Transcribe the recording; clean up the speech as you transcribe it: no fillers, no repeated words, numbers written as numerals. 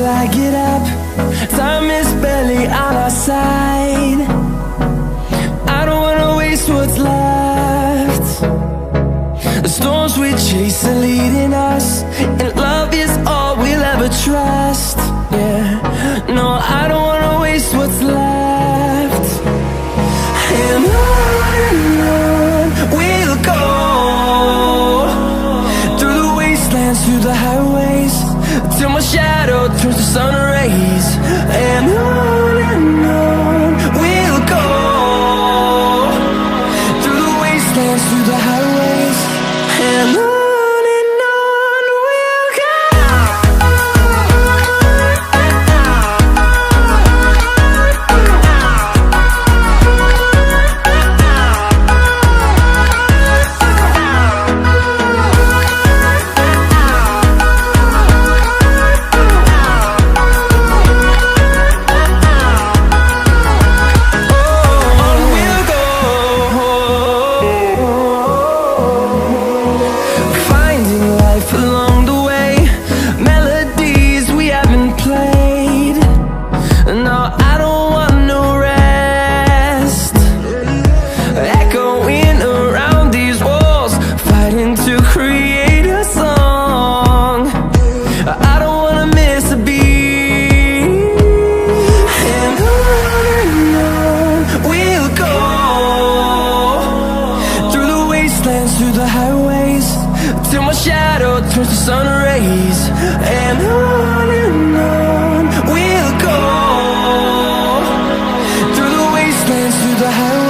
I get up. Time is barely on our side. I don't wanna waste what's left. The storms we chase are leading us, and love is all we'll ever trust. Yeah, no, I don't wanna waste what's left. And on we'll go, through the wastelands, through the highways, till my shadow turns to sun rays. And on we'll go, through the wastelands, through the highways, and on we'll go. Through the highways, till my shadow turns to sun rays. And on we'll go, through the wastelands, through the highways.